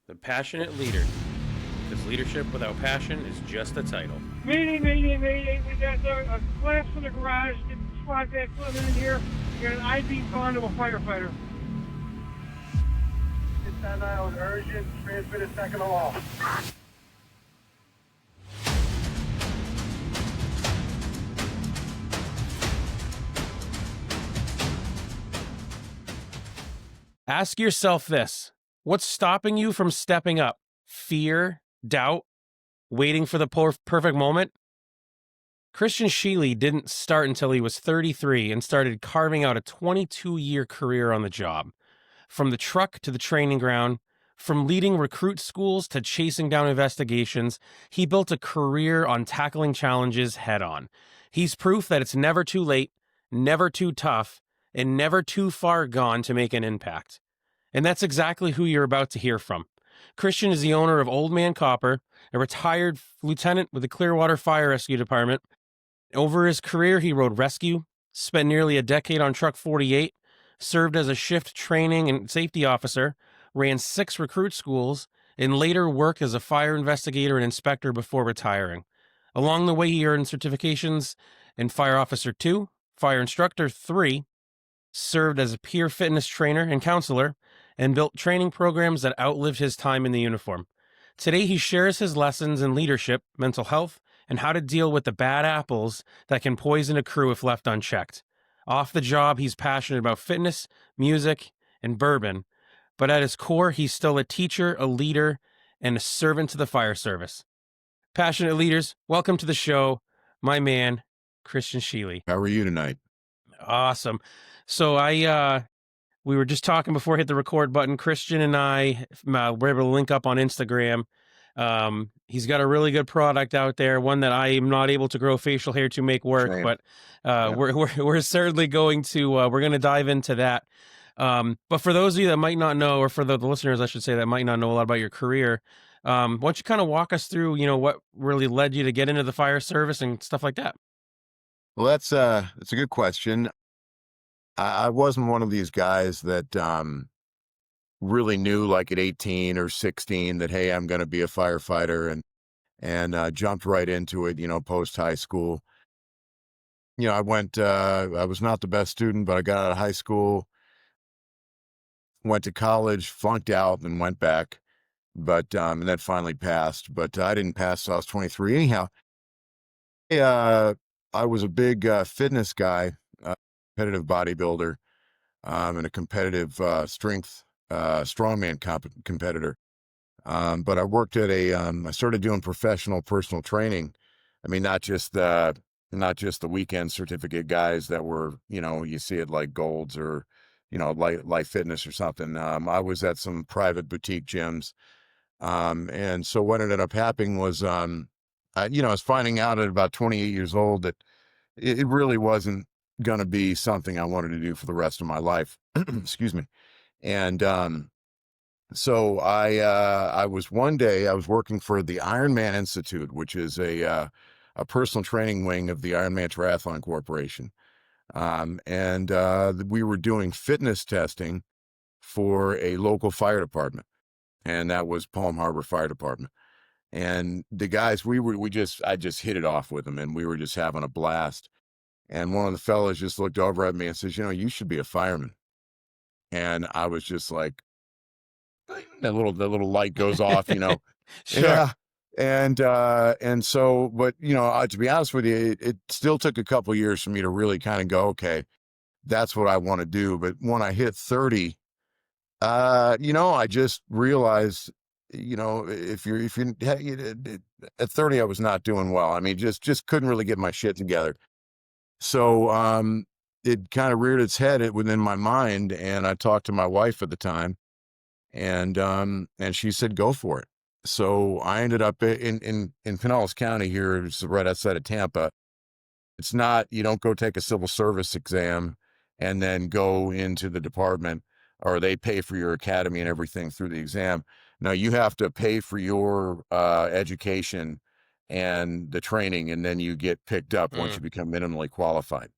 The passionate leader. Because leadership without passion is just a title. Meeting. We got a collapse in the garage. Get the squad back living in here. We got an ID bond of a firefighter. It's on island urgent. Transmit a second aloft. Ask yourself this. What's stopping you from stepping up? Fear, doubt, waiting for the perfect moment? Christian Schuele didn't start until he was 33 and started carving out a 22-year career on the job. From the truck to the training ground, from leading recruit schools to chasing down investigations, he built a career on tackling challenges head on. He's proof that it's never too late, never too tough, and never too far gone to make an impact. And that's exactly who you're about to hear from. Christian is the owner of Old Man Copper, a retired lieutenant with the Clearwater Fire Rescue Department. Over his career, he rode rescue, spent nearly a decade on Truck 48, served as a shift training and safety officer, ran 6 recruit schools, and later worked as a fire investigator and inspector before retiring. Along the way, he earned certifications in Fire Officer 2, Fire Instructor 3, served as a peer fitness trainer and counselor, and built training programs that outlived his time in the uniform. Today, he shares his lessons in leadership, mental health, and how to deal with the bad apples that can poison a crew if left unchecked. Off the job, he's passionate about fitness, music, and bourbon, but at his core, he's still a teacher, a leader, and a servant to the fire service. Passionate leaders, welcome to the show, my man, Christian Schuele. How are you tonight? Awesome. So we were just talking before I hit the record button. Christian and I were able to link up on Instagram. He's got a really good product out there, one that I am not able to grow facial hair to make work, Same. but Yeah. we're certainly going to we're going to dive into that. But for those of you that might not know, or for the listeners, I should say, that might not know a lot about your career, why don't you kind of walk us through, what really led you to get into the fire service and stuff like that? Well, that's a good question. I wasn't one of these guys that really knew, like at 18 or 16, that, hey, I'm going to be a firefighter, and jumped right into it, post high school. I was not the best student, but I got out of high school, went to college, flunked out, and went back, but and then finally passed. But I didn't pass till I was 23. Anyhow, I was a big fitness guy, competitive bodybuilder, and a competitive strength strongman competitor. But I worked at I started doing professional personal training. I mean, not just the weekend certificate guys that were, you see it like Golds or, Life Fitness or something. I was at some private boutique gyms. And so what ended up happening was, I was finding out at about 28 years old that it really wasn't going to be something I wanted to do for the rest of my life. Excuse me. And so I was working for the Ironman Institute, which is a personal training wing of the Ironman Triathlon Corporation. And we were doing fitness testing for a local fire department, and that was Palm Harbor Fire Department. And the guys, I just hit it off with them, and we were just having a blast. And one of the fellas just looked over at me and says, you should be a fireman. And I was just like, that little light goes off, Sure. Yeah. And so, but, to be honest with you, it still took a couple of years for me to really kind of go, okay, that's what I want to do. But when I hit 30, I just realized, if you're at 30, I was not doing well. I mean, just couldn't really get my shit together. So, it kind of reared its head within my mind, and I talked to my wife at the time, and she said, go for it. So I ended up in Pinellas County here, it's right outside of Tampa. It's not, you don't go take a civil service exam and then go into the department, or they pay for your academy and everything through the exam. No, you have to pay for your education and the training, and then you get picked up once you become minimally qualified.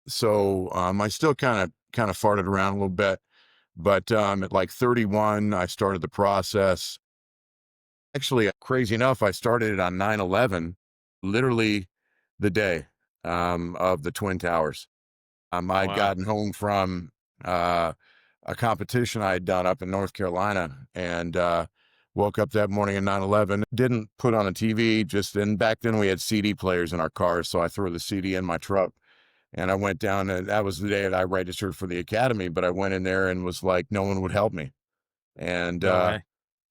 So I still kind of farted around a little bit, But at like 31, I started the process. Actually, crazy enough, I started it on 9/11, literally the day of the Twin Towers. I'd Wow. gotten home from uh, a competition I had done up in North Carolina, and woke up that morning at 9/11. Didn't put on a TV, just and back then we had CD players in our cars, so I threw the CD in my truck. And I went down, and that was the day that I registered for the academy. But I went in there and was like, no one would help me. And No way.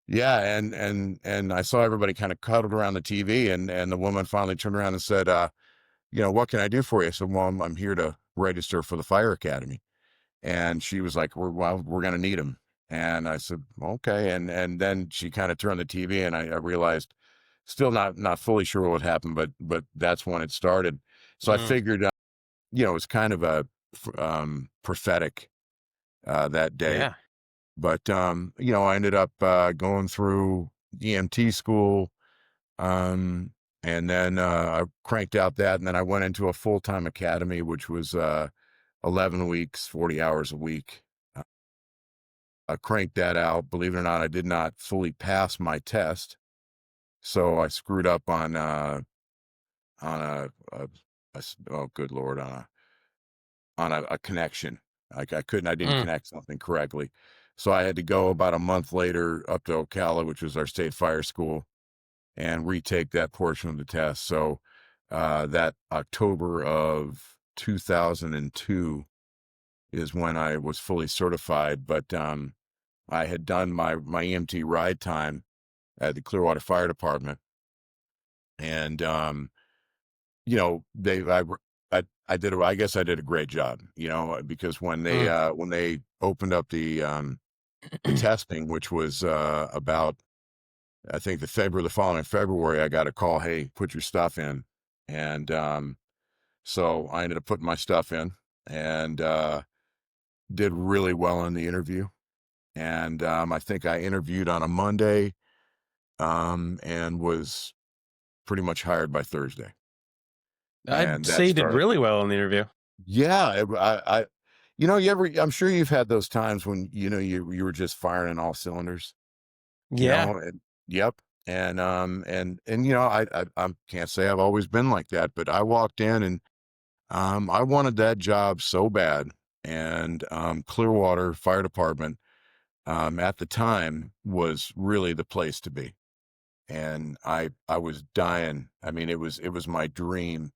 yeah, and I saw everybody kind of cuddled around the TV, and the woman finally turned around and said, what can I do for you? I said, well, I'm here to register for the fire academy. And she was like, we're going to need him. And I said, okay. And then she kind of turned the TV, and I realized, still not fully sure what happened, but that's when it started. So I Mm, figured, it was kind of a prophetic that day. yeah. But I ended up going through EMT school, um, and then I cranked out that, and then I went into a full-time academy, which was 11 weeks, 40 hours a week. Uh, I cranked that out. Believe it or not, I did not fully pass my test, so I screwed up on oh good Lord, on a connection. Like I didn't Mm, connect something correctly. So I had to go about a month later up to Ocala, which was our state fire school, and retake that portion of the test. So that October of 2002 is when I was fully certified. But I had done my EMT ride time at the Clearwater Fire Department, and they I did I guess I did a great job, because mm. when they opened up the testing, which was about, I think, the following February, I got a call, hey, put your stuff in. And so I ended up putting my stuff in, and did really well in the interview. And I think I interviewed on a Monday, and was pretty much hired by Thursday. I'd And that say you did started. really well in the interview. Yeah, I'm sure you've had those times when, you were just firing on all cylinders, Yeah. and yep. And I can't say I've always been like that, but I walked in, and I wanted that job so bad. And Clearwater Fire Department, at the time, was really the place to be. And I was dying. I mean, it was my dream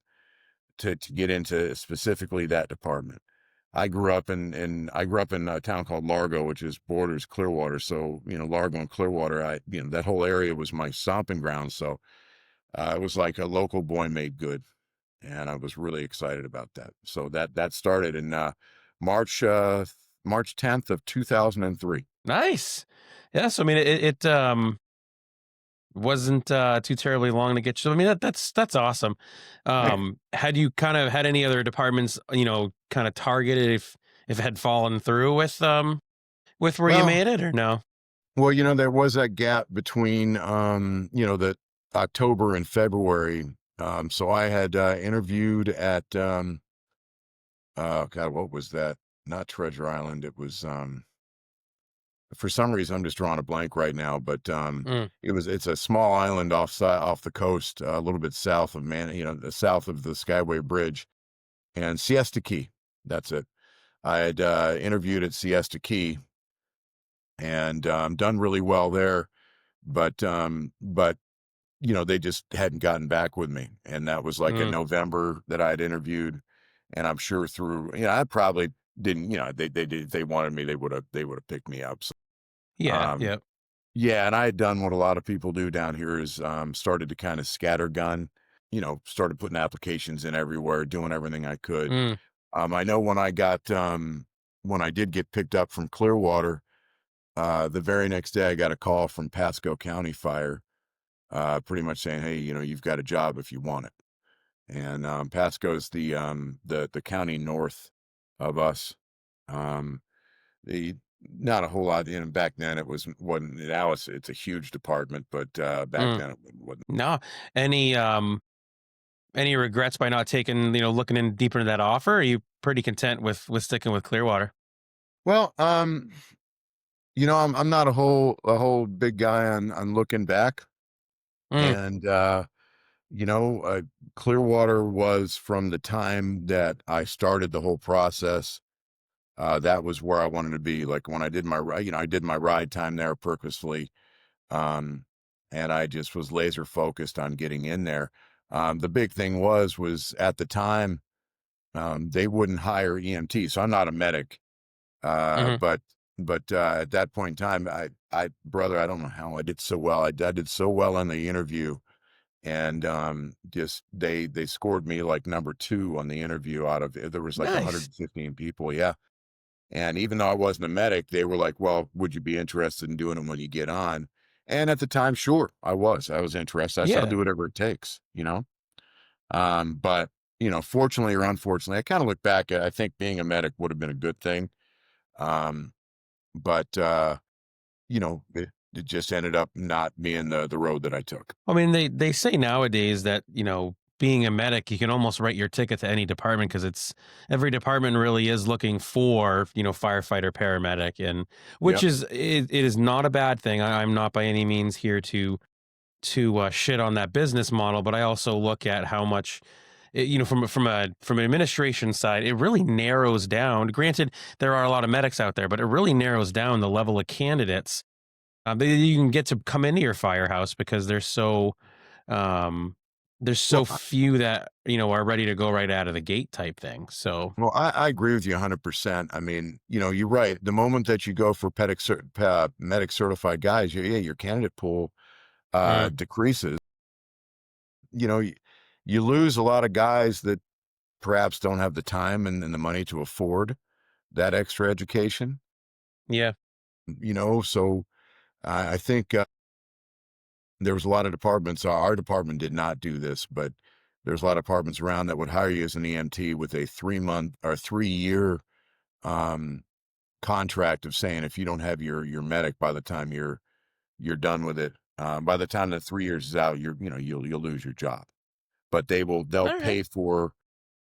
to get into specifically that department. I grew up in a town called Largo, which is borders Clearwater. So, Largo and Clearwater, that whole area was my stomping ground. So it was like a local boy made good, and I was really excited about that. So that started in March uh, March 10th of 2003. Nice. Yeah. So I mean, it wasn't too terribly long to get you. I mean, that's awesome. Had you kind of had any other departments, kind of targeted if it had fallen through with where you Well, made it or no? there was that gap between the October and February. So I had interviewed at oh God, what was that? Not Treasure Island. It was for some reason I'm just drawing a blank right now, but Mm, it's a small island off the coast, a little bit south of south of the Skyway Bridge, and Siesta Key. That's it. I had interviewed at Siesta Key, and done really well there, but they just hadn't gotten back with me. And that was like in mm. November that I had interviewed. And I'm sure through, I probably didn't, they did, if they wanted me, they would have picked me up. So, Yeah. um, Yeah. yeah. And I had done what a lot of people do down here, is started to kind of scattergun, started putting applications in everywhere, doing everything I could. Mm, I know when I did get picked up from Clearwater, the very next day I got a call from Pasco County Fire, pretty much saying, hey, you've got a job if you want it. And Pasco's the county north of us. Um, the Not a whole lot. Back then wasn't now it's a huge department, but back mm. then it wasn't. No. Any any regrets by not taking, looking in deeper into that offer? Or are you pretty content with sticking with Clearwater? Well, I'm not a whole big guy on looking back. Mm, And you know, Clearwater was from the time that I started the whole process. That was where I wanted to be. Like when I did I did my ride time there purposefully. Um, and I just was laser focused on getting in there. The big thing was at the time, they wouldn't hire EMT. So I'm not a medic. hmm. But at that point in time, brother, I don't know how I did so well. I did so well on the interview, and just they scored me like number two on the interview out of there was like Nice. 115 people. Yeah. And even though I wasn't a medic, they were like, well, would you be interested in doing them when you get on? And at the time, sure, I was interested. I said, I'll Yeah. do whatever it takes, you know? But fortunately or unfortunately, I kind of look back, I think being a medic would have been a good thing. Um, but it just ended up not being the road that I took. I mean, they say nowadays that, being a medic, you can almost write your ticket to any department because it's every department really is looking for, firefighter, paramedic, and which Yep. is it is not a bad thing. I'm not by any means here to shit on that business model, but I also look at how much from an administration side, it really narrows down. Granted, there are a lot of medics out there, but it really narrows down the level of candidates that you can get to come into your firehouse because um, there's Well, so few that are ready to go right out of the gate type thing. So, I agree with you 100%. I mean, you're right. The moment that you go for medic certified guys, your candidate pool mm, decreases. You know, you lose a lot of guys that perhaps don't have the time and the money to afford that extra education. yeah, So I think there was a lot of departments. Our department did not do this, but there's a lot of departments around that would hire you as an EMT with a 3 month or 3 year um, contract of saying if you don't have your medic by the time you're done with it, by the time that 3 years is out, you'll lose your job. But they'll all right. pay for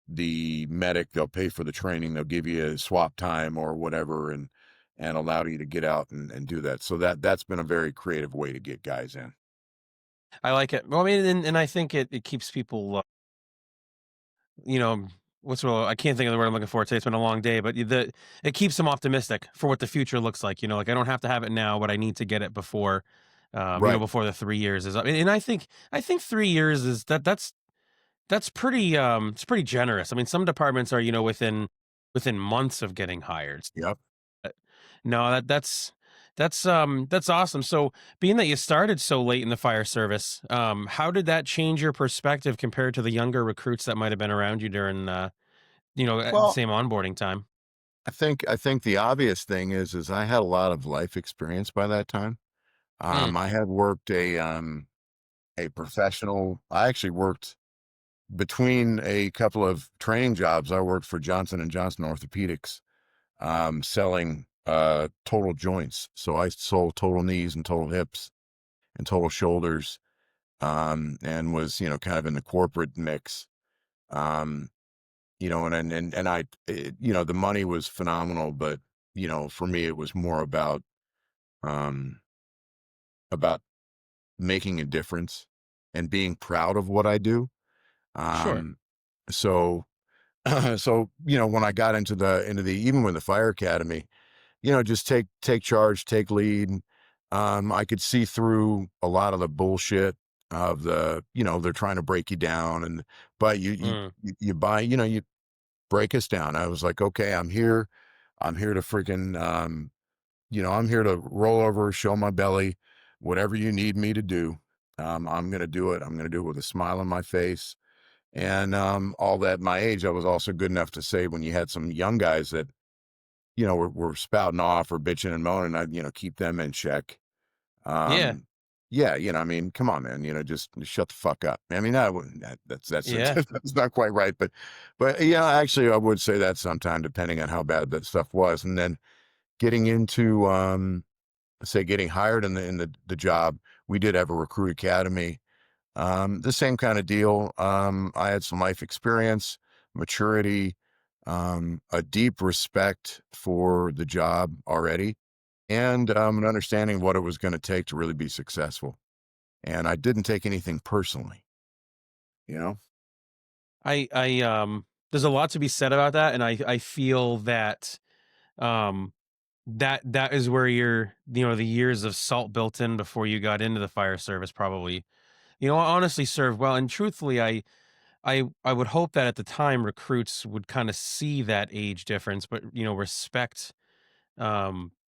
the medic, they'll pay for the training, they'll give you a swap time or whatever, and allow you to get out and do that. So that's been a very creative way to get guys in. I like it. Well, I mean, and I think it keeps people, you know, I can't think of the word I'm looking for today. It's been a long day, but it keeps them optimistic for what the future looks like. Like I don't have to have it now, but I need to get it before, Right. before the 3 years is up. And I think 3 years is that's pretty it's pretty generous. I mean, some departments are within months of getting hired. Yep. No, that's awesome. So, being that you started so late in the fire service, how did that change your perspective compared to the younger recruits that might have been around you during, at the Well, same onboarding time? I think the obvious thing is I had a lot of life experience by that time. Mm, I had worked a professional. I actually worked between a couple of training jobs. I worked for Johnson and Johnson Orthopedics, selling total joints. So I sold total knees and total hips and total shoulders, and was kind of in the corporate mix. Um, the money was phenomenal, but for me it was more um, about making a difference and being proud of what I do. sure. Um, so so when I got into the even with the fire academy, just take charge, take lead. I could see through a lot of the bullshit of they're trying to break you down, but Mm, you buy, you break us down. I was like, okay, I'm here to freaking I'm here to roll over, show my belly, whatever you need me to do. I'm gonna do it. I'm gonna do it with a smile on my face. And all that my age, I was also good enough to say when you had some young guys that were spouting off or bitching and moaning, I'd keep them in check. yeah, Um, yeah, I mean, come on, man, just shut the fuck up. I mean, I wouldn't. That's yeah, that's not quite right, but yeah, actually, I would say that sometime, depending on how bad that stuff was, and then getting into say getting hired in the job, we did have a recruit academy. The same kind of deal. I had some life experience, maturity, a deep respect for the job already. and an understanding of what it was going to take to really be successful. And I didn't take anything personally, you know? There's a lot to be said about that, and I feel that um that is where the years of salt built in before you got into the fire service probably, honestly served well. And truthfully, I would hope that at the time recruits would kind of see that age difference, but respect.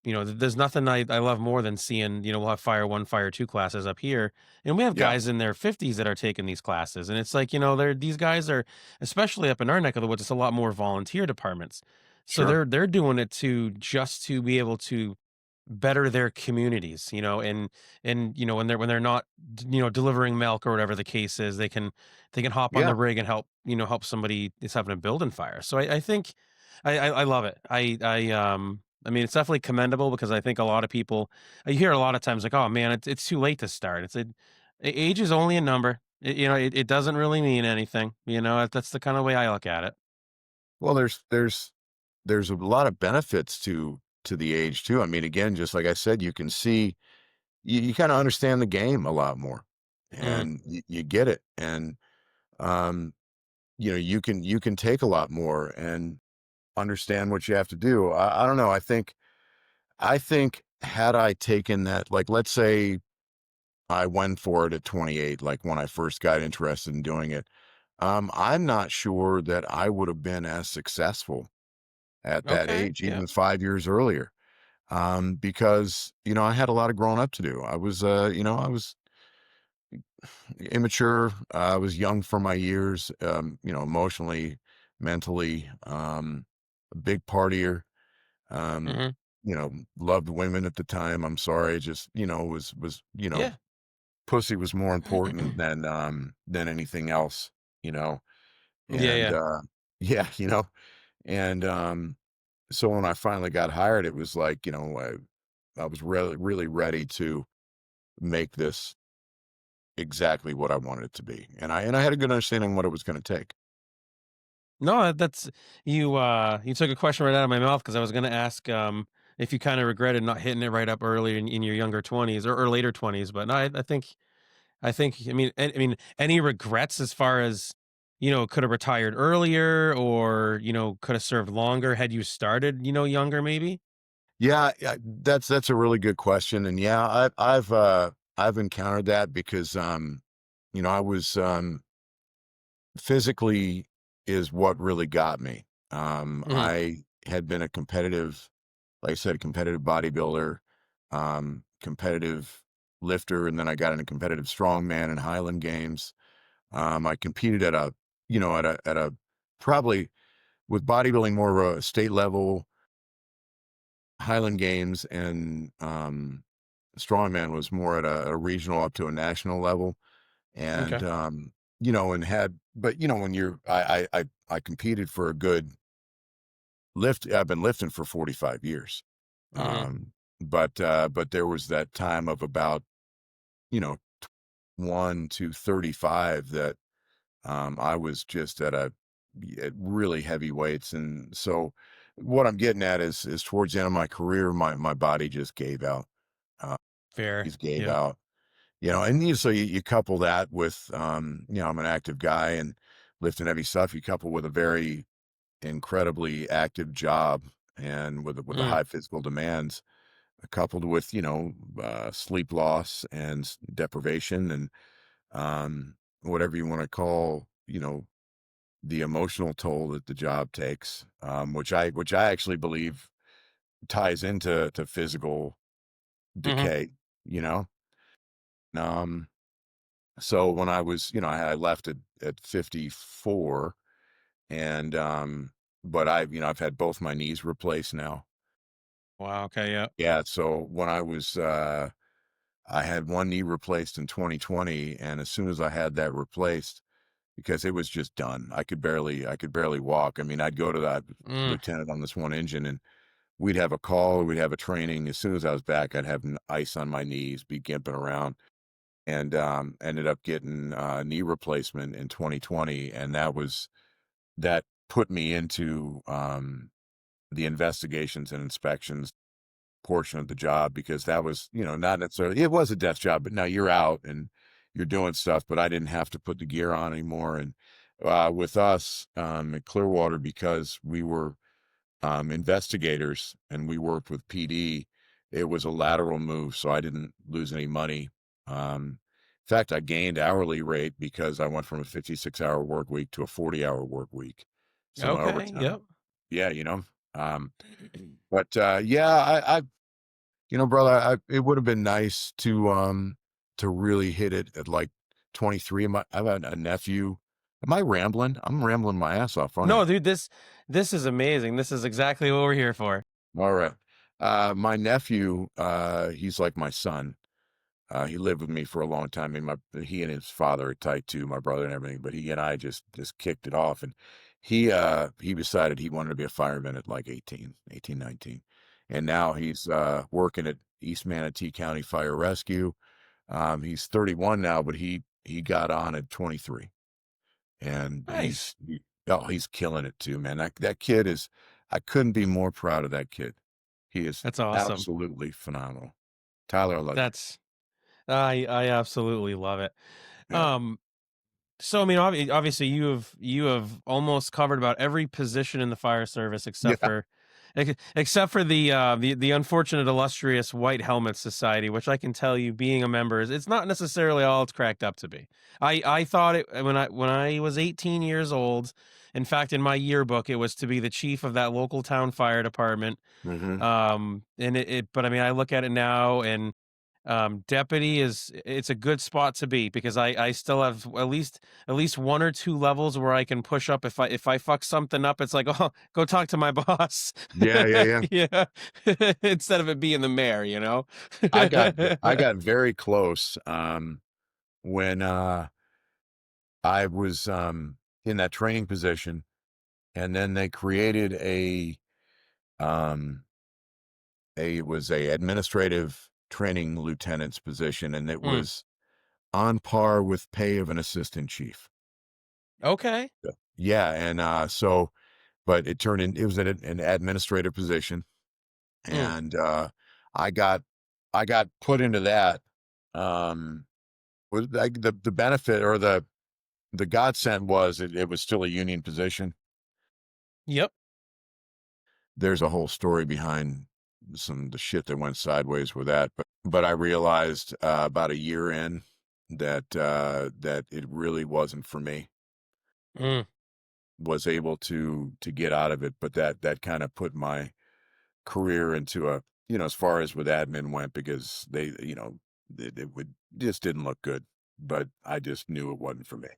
There's nothing I love more than seeing, we'll have fire one, fire two classes up here, and we have Yeah, guys in their 50s that are taking these classes. And it's like, these guys are, especially up in our neck of the woods, it's a lot more volunteer departments. So sure. they're doing it to just to be able to better their communities, and when they're not, delivering milk or whatever the case is, they can hop on Yeah. the rig and help somebody that's having a building fire. So I think I love it. I mean, it's definitely commendable because I think a lot of people, I hear a lot of times like, oh man, it's too late to start. Age is only a number. It doesn't really mean anything. That's the kind of way I look at it. Well, there's a lot of benefits to the age too. I mean, again, just like I said, you can see you kind of understand the game a lot more, Mm, and you get it, and um, you can take a lot more and understand what you have to do. I don't know. I think had I taken that, like, let's say I went for it at 28, like when I first got interested in doing it. I'm not sure that I would have been as successful at that okay. age, Yeah. even 5 years earlier. Because, I had a lot of growing up to do. I was immature. I was young for my years, emotionally, mentally, a big partier. Um, Hmm. Loved women at the time. I'm sorry. Just, Yeah. pussy was more important than anything else, you know. Yeah. And Yeah. yeah, and so when I finally got hired, it was like, I was really, really ready to make this exactly what I wanted it to be. And I had a good understanding of what it was going to take. No, that's you took a question right out of my mouth because I was going to ask if you kind of regretted not hitting it right up earlier in your younger 20s or later 20s. But no, I think I mean any regrets as far as could have retired earlier or could have served longer had you started younger maybe. Yeah, yeah, that's a really good question. And yeah, I've encountered that because I was physically is what really got me. Hmm. I had been a competitive, like I said, a competitive bodybuilder, competitive lifter, and then I got into competitive strongman and Highland Games. I competed at a probably with bodybuilding more of a state level, Highland Games, and strongman was more at a regional up to a national level. And Okay. and had, but when I competed for a good lift. I've been lifting for 45 years. Hmm. But there was that time of about, you know, 1 to 35 that I was just at really heavy weights. And so what I'm getting at is towards the end of my career, my body just gave out. Uh, Fair. just gave Yeah. out. And so you couple that with, I'm an active guy and lifting heavy stuff. You couple with a very incredibly active job and with the Mm, high physical demands, coupled with, sleep loss and deprivation and whatever you want to call, the emotional toll that the job takes, which I actually believe ties into physical hmm. decay, you know. Um, so when I was, I left at 54, and but I've had both my knees replaced now. Wow. Okay. Yeah. Yeah, so when I had one knee replaced in 2020, and as soon as I had that replaced, because it was just done, I could barely walk. I mean, I'd go to that Mm, lieutenant on this one engine, and we'd have a call, we'd have a training. As soon as I was back, I'd have ice on my knees, be gimping around, and ended up getting knee replacement in 2020, and that put me into the investigations and inspections. portion of the job because that was, not necessarily, it was a desk job, but now you're out and you're doing stuff, but I didn't have to put the gear on anymore. And with us in Clearwater, because we were investigators and we worked with PD, it was a lateral move, so I didn't lose any money. In fact, I gained hourly rate because I went from a 56-hour work week to a 40-hour work week. So my Okay. overtime, Yep. yeah, um, but yeah, brother, it would have been nice to really hit it at like 23. I've had a nephew. Am I rambling? I'm rambling my ass off, aren't I? No, dude, this is amazing. This is exactly what we're here for. All right. My nephew, he's like my son. He lived with me for a long time. And he and his father are tight too, my brother and everything. But he and I just kicked it off, and he decided he wanted to be a fireman at like 18, 19, and now he's working at East Manatee County Fire Rescue. He's 31 now, but he got on at 23, and Nice. he's killing it too, man. That kid is. I couldn't be more proud of that kid. He is That's awesome. absolutely phenomenal. Tyler, I love you. That's I absolutely love it. Yeah. Um, so I mean, obviously, you have almost covered about every position in the fire service except Yeah. for except for the unfortunate illustrious White Helmet Society, which I can tell you, being a member, is it's not necessarily all it's cracked up to be. I thought it when I was 18 years old. In fact, in my yearbook, it was to be the chief of that local town fire department. Hmm. And but I mean, I look at it now, and deputy it's a good spot to be, because I still have at least one or two levels where I can push up. If I fuck something up, it's like, oh, go talk to my boss. Yeah, yeah, yeah. Yeah. Instead of it being the mayor, you know. I got very close when I was in that training position, and then they created um it was a administrative training lieutenant's position, and it Mm, was on par with pay of an assistant chief. okay. Yeah. Yeah, and so but it was an administrative position, Mm, and I got put into that. Um was like the benefit, or the godsend was it was still a union position. yep. There's a whole story behind the shit that went sideways with that, but I realized about a year in that it really wasn't for me. Mm. Was able to get out of it, but that kind of put my career into a, as far as with admin went, because it would just didn't look good, but I just knew it wasn't for me.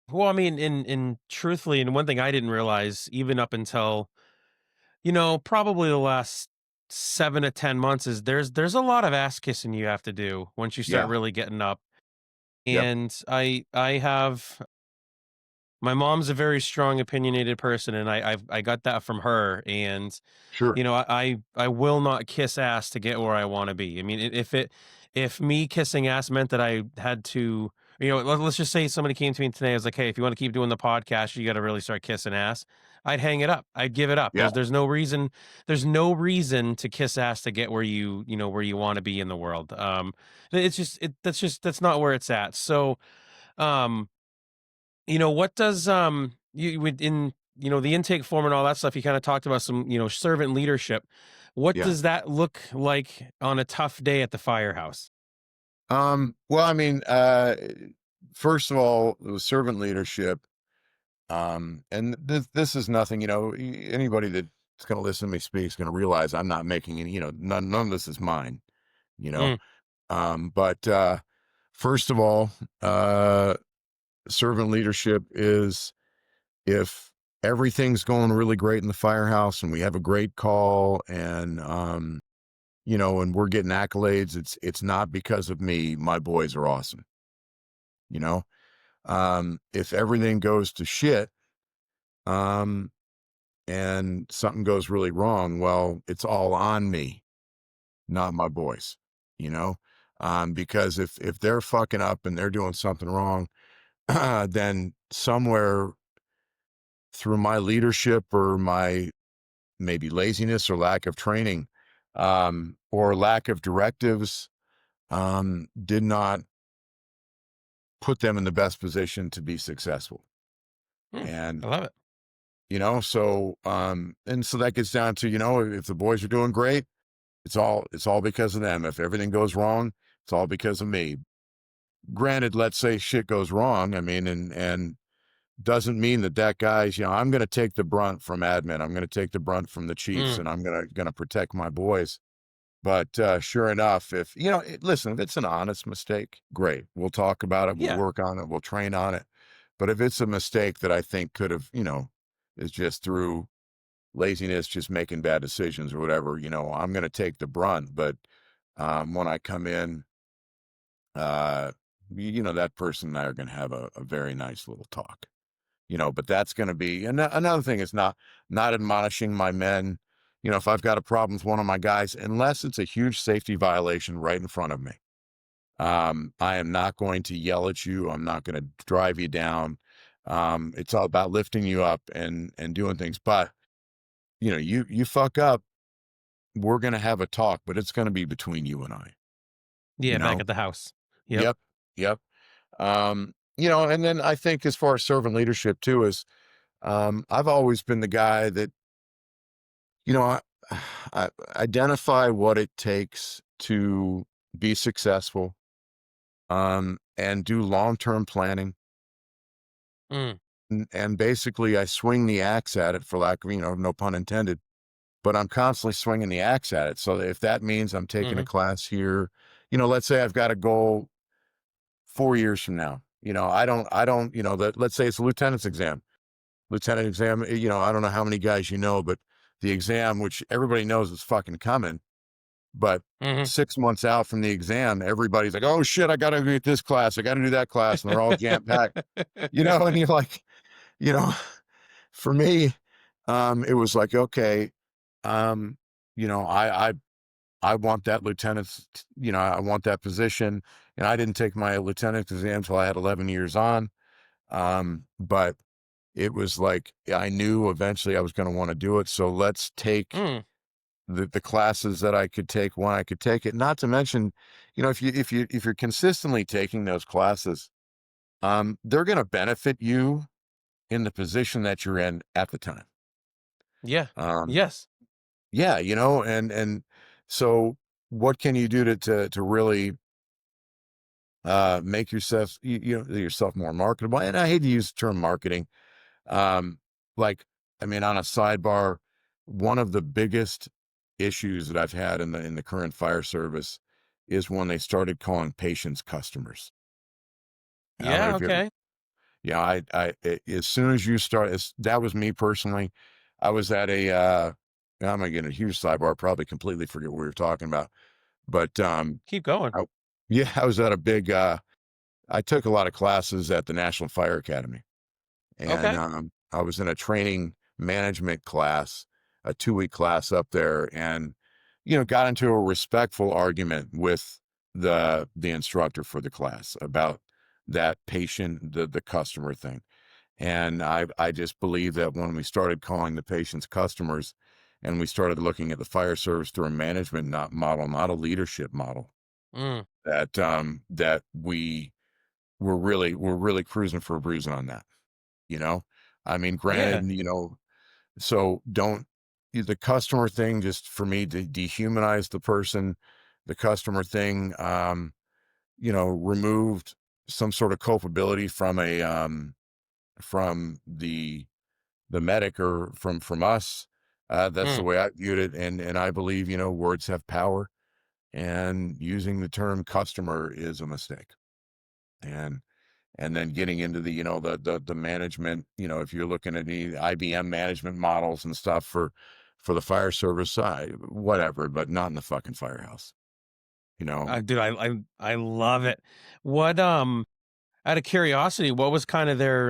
Well, I mean, in truthfully, and one thing I didn't realize even up until, probably the last 7 to 10 months, is there's a lot of ass kissing you have to do once you start Yeah. really getting up. Yep. And I have my mom's a very strong, opinionated person, and I got that from her. And Sure. I will not kiss ass to get where I want to be. I mean, if me kissing ass meant that I had to, let's just say somebody came to me today, I was like, hey, if you want to keep doing the podcast, you got to really start kissing ass. I'd hang it up. I'd give it up. Yeah. There's no reason to kiss ass to get where you want to be in the world. That's not where it's at. So, um, what does you within the intake form and all that stuff, you kind of talked about some servant leadership. What Yeah. does that look like on a tough day at the firehouse? Well, I mean, first of all, it was servant leadership. And this is nothing, anybody that's going to listen to me speak is going to realize I'm not making any, none of this is mine, you know. Mm, But first of all, uh, servant leadership is, if everything's going really great in the firehouse and we have a great call, and and we're getting accolades, it's not because of me. My boys are awesome, you know. If everything goes to shit, um, and something goes really wrong, well, it's all on me, not my boys, you know. Because if they're fucking up and they're doing something wrong, then somewhere through my leadership or my maybe laziness or lack of training, or lack of directives, did not put them in the best position to be successful. Hmm, And, I love it. and so that gets down to, if the boys are doing great, it's all because of them. If everything goes wrong, it's all because of me. Granted, let's say shit goes wrong. I mean, and doesn't mean that guy's, I'm going to take the brunt from admin. I'm going to take the brunt from the chiefs, Mm, and I'm going to protect my boys. But sure enough, if listen, if it's an honest mistake, great. We'll talk about it. We'll yeah. work on it. We'll train on it. But if it's a mistake that I think could have, is just through laziness, just making bad decisions or whatever, I'm going to take the brunt. But when I come in, uh, that person and I are going to have a very nice little talk. But that's going to be another thing is not admonishing my men. If I've got a problem with one of my guys, unless it's a huge safety violation right in front of me, I am not going to yell at you. I'm not going to drive you down. It's all about lifting you up and doing things. But you fuck up, we're going to have a talk, but it's going to be between you and I. Yeah, You back know. at the house. Yep. Yep. Yep. And then I think as far as servant leadership too is, I've always been the guy that, I, I identify what it takes to be successful, and do long-term planning. Mm, And basically I swing the axe at it for lack of, no pun intended, but I'm constantly swinging the axe at it. So if that means I'm taking a hmm. class here, let's say I've got a goal 4 years from now, I don't, let's say it's a lieutenant exam, I don't know how many guys, but the exam, which everybody knows is fucking coming, but Hmm. 6 months out from the exam, everybody's like, oh shit, I got to get this class. I got to do that class. And they're all jam packed, and you're like, you know, for me, it was like, okay, um, you know, I, I, I want that lieutenant's, I want that position. And I didn't take my lieutenant exam until I had 11 years on. But it was like, I knew eventually I was going to want to do it. So let's take Mm, the classes that I could take when I could take it. Not to mention, if you're consistently taking those classes, they're going to benefit you in the position that you're in at the time. yeah. Um, Yes. yeah, and so what can you do to really make yourself more marketable? And I hate to use the term marketing. Um, like, I mean, on a sidebar, one of the biggest issues that I've had in the current fire service is when they started calling patients customers. I don't know Yeah. if you ever, Okay. yeah, as soon as you start, that was me personally. I was at I'm gonna get a huge sidebar, probably completely forget what we were talking about, but Keep going. I, yeah, I was at a big. I took a lot of classes at the National Fire Academy. And Okay. I was in a training management class, a 2-week class up there, and got into a respectful argument with the instructor for the class about that patient, the customer thing. And I just believe that when we started calling the patients customers, and we started looking at the fire service through a management model, not a leadership model, Mm, that we're really cruising for a bruise on that. You know, I mean, granted, yeah. so don't the customer thing just for me to dehumanize the person, the customer thing, removed some sort of culpability from the medic or from us. That's the Mm, way I viewed it. And I believe, words have power, and using the term customer is a mistake. And and then getting into the the management, if you're looking at the IBM management models and stuff for the fire service side, whatever, but not in the fucking firehouse, you know. dude, I love it. What out of curiosity, what was kind of their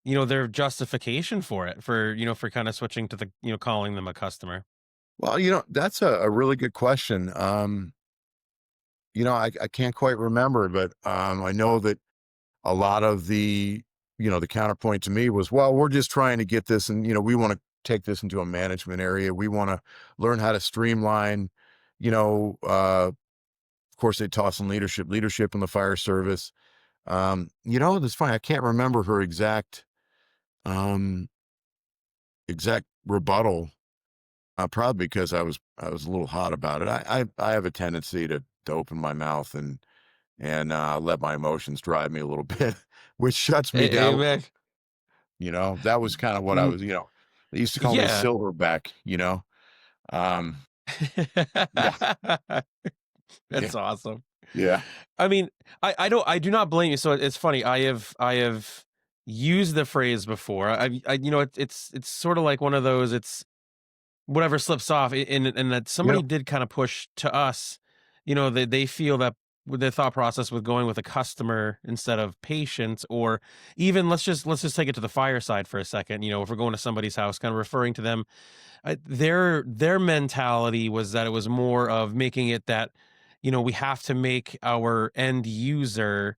their justification for it, for for kind of switching to the calling them a customer? Well, that's a really good question. I can't quite remember, but I know that a lot of the counterpoint to me was, well, we're just trying to get this, and we want to take this into a management area. We want to learn how to streamline, of course they taught us in leadership in the fire service. That's funny. I can't remember her um, exact rebuttal. Probably because I was a little hot about it. I have a tendency to open my mouth and let my emotions drive me a little bit, which shuts me down. Amen. That was kind of what I Mm, was. They used to call me yeah. Silverback. Um, yeah, yeah, That's awesome. yeah, I mean, I do not blame you. So it's funny. I have used the phrase before. It's sort of like one of those. It's whatever slips off, and that somebody yep, did kind of push to us. They feel that with their thought process with going with a customer instead of patient, or even let's just take it to the fireside for a second. If we're going to somebody's house, kind of referring to them, their mentality was that it was more of making it that we have to make our end user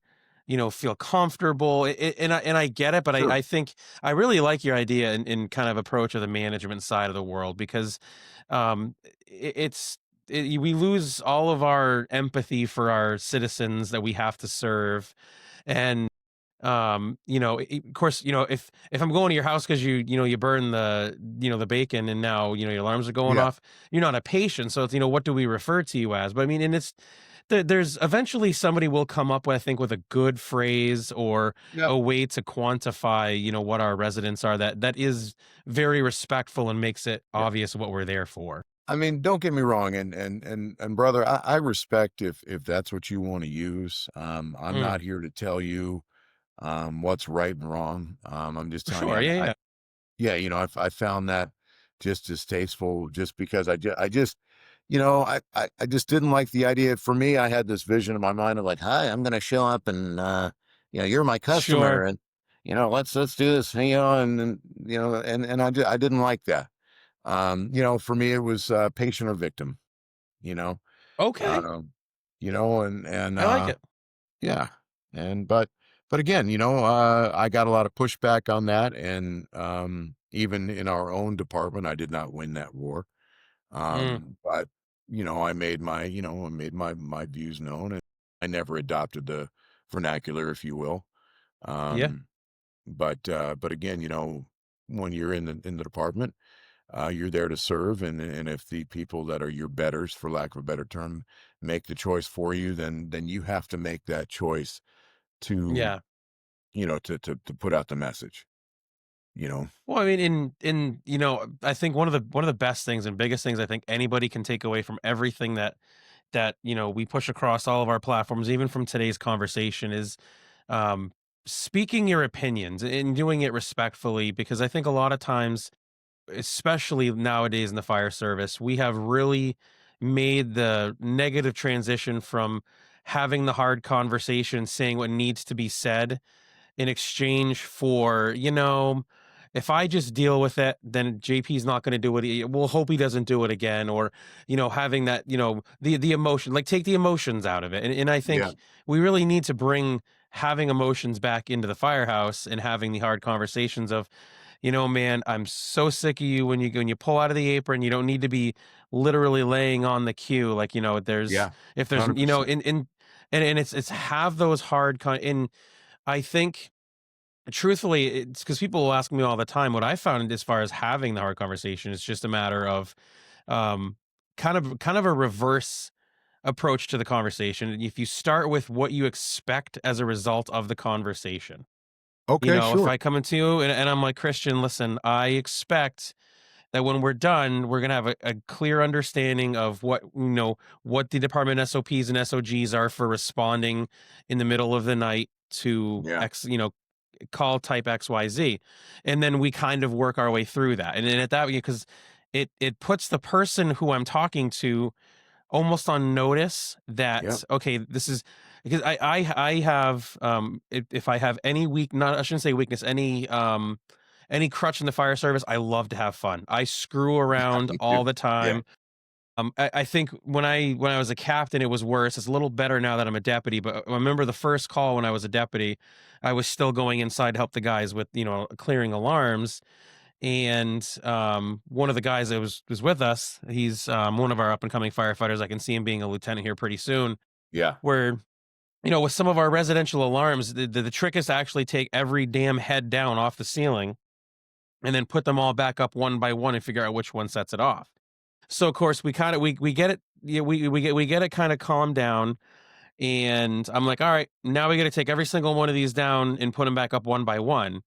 feel comfortable. And I get it, but sure, I think I really like your idea in kind of approach of the management side of the world, because we lose all of our empathy for our citizens that we have to serve. And of course, if I'm going to your house because you burn the bacon, and now your alarms are going yeah, off, you're not a patient. So it's what do we refer to you as? But I mean, and it's there's eventually somebody will come up with, I think, with a good phrase or yep, a way to quantify what our residents are, that is very respectful and makes it yeah. obvious what we're there for. I mean, don't get me wrong, and brother, I respect if that's what you want to use. I'm Mm, not here to tell you what's right and wrong. I'm just telling you, sure, yeah, yeah, yeah, I found that just distasteful, just because I just, I just didn't like the idea. For me, I had this vision in my mind of like, hi, I'm going to show up and, you're my customer sure, and, let's do this, and I didn't like that. For me, it was, patient or victim, you know, okay, um, and, I like it. yeah, and but again, I got a lot of pushback on that, and, even in our own department, I did not win that war, Mm, but, I made my views known, and I never adopted the vernacular, if you will, yeah, um, but again, when you're in the department, you're there to serve, and if the people that are your betters, for lack of a better term, make the choice for you, then you have to make that choice to yeah. to put out the message, you know? Well, I mean, in I think one of the best things and biggest things I think anybody can take away from everything that we push across all of our platforms, even from today's conversation, is um, speaking your opinions and doing it respectfully. Because I think a lot of times, especially nowadays in the fire service, we have really made the negative transition from having the hard conversation, saying what needs to be said, in exchange for, if I just deal with it, then JP's not going to do it. We'll hope he doesn't do it again. Or, having that, the emotion, like take the emotions out of it. And I Yeah, think we really need to bring having emotions back into the firehouse and having the hard conversations of, man, I'm so sick of you when you pull out of the apron. You don't need to be literally laying on the queue. Like, yeah, if there's, 100%. and it's have those in I think, truthfully, it's because people will ask me all the time. What I found as far as having the hard conversation is just a matter of um, kind of a reverse approach to the conversation. If you start with what you expect as a result of the conversation, Okay, if sure. I come into you and I'm like, Christian, listen, I expect that when we're done, we're gonna have a clear understanding of what the department SOPs and SOGs are for responding in the middle of the night to Yeah, call type XYZ. And then we kind of work our way through that. And then at that, because it puts the person who I'm talking to almost on notice yeah, that, okay, this is because I have if I have any weak, not, I shouldn't say weakness, any crutch in the fire service, I love to have fun. I screw yeah, around me too. all the Yeah, time. I think when I was a captain, it was worse. It's a little better now that I'm a deputy, but I remember the first call when I was a deputy, I was still going inside to help the guys with clearing alarms, And one of the guys that was with us, he's one of our up and coming firefighters. I can see him being a lieutenant here pretty soon. Yeah. Where, with some of our residential alarms, the trick is to actually take every damn head down off the ceiling and then put them all back up one by one and figure out which one sets it off. So of course we kind of we get it, we get it kind of calmed down. And I'm like, all right, now we got to take every single one of these down and put them back up one by one.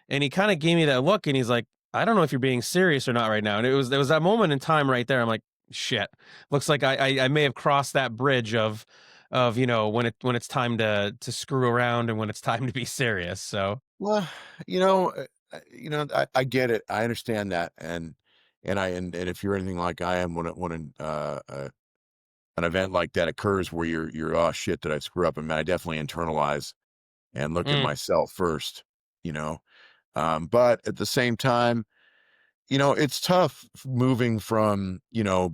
And he kind of gave me that look, and he's like, I don't know if you're being serious or not right now. And there was that moment in time right there. I'm like, shit, looks like I may have crossed that bridge of when it's time to screw around and when it's time to be serious. So Well, I get it. I understand that, and if you're anything like I am, when an event like that occurs where you're oh shit, did I screw up? I mean, I definitely internalize and look at mm, myself first. You know, but at the same time, it's tough moving from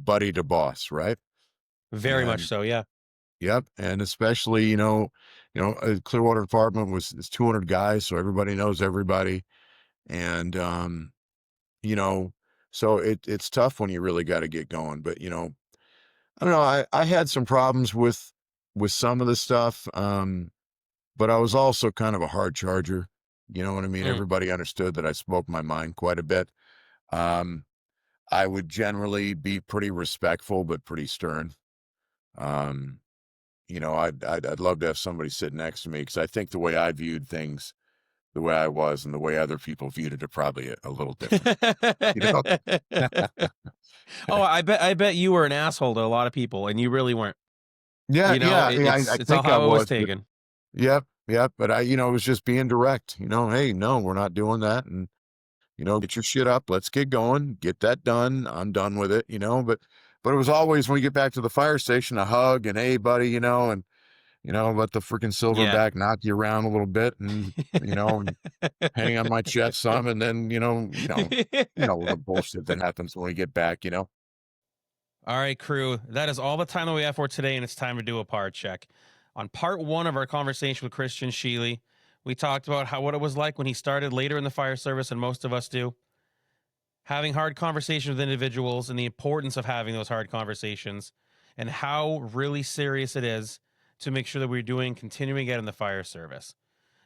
buddy to boss, right? very much And so, yeah. yep, and especially Clearwater Department is 200 guys, so everybody knows everybody, and you know, so it's tough when you really got to get going. But I don't know. I had some problems with some of the stuff, but I was also kind of a hard charger. You know what I mean? Mm. Everybody understood that I spoke my mind quite a bit. Um, I would generally be pretty respectful, but pretty stern. Um, I'd love to have somebody sit next to me because I think the way I viewed things, the way I was, and the way other people viewed it are probably a little different. You know? Oh, I bet you were an asshole to a lot of people, and you really weren't. Yeah, yeah, yeah. I It's all think I how it was was, but taken. yep, yep. But I was just being direct. Hey, no, we're not doing that, and get your shit up. Let's get going. Get that done. I'm done with it. But it was always when we get back to the fire station, a hug and hey, buddy, and let the freaking Yeah. silverback knock you around a little bit, and hang on my chest some, and then the bullshit that happens when we get back. All right, crew. That is all the time that we have for today, and it's time to do a part check. On part one of our conversation with Christian Schuele, we talked about what it was like when he started later in the fire service than most of us do, having hard conversations with individuals and the importance of having those hard conversations, and how really serious it is to make sure that we're continuing to get in the fire service.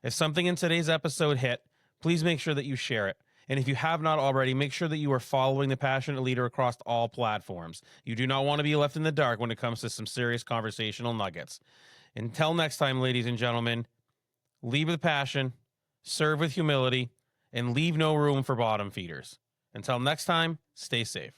If something in today's episode hit, please make sure that you share it. And if you have not already, make sure that you are following the Passionate Leader across all platforms. You do not want to be left in the dark when it comes to some serious conversational nuggets. Until next time, ladies and gentlemen, lead with passion, serve with humility, and leave no room for bottom feeders. Until next time, stay safe.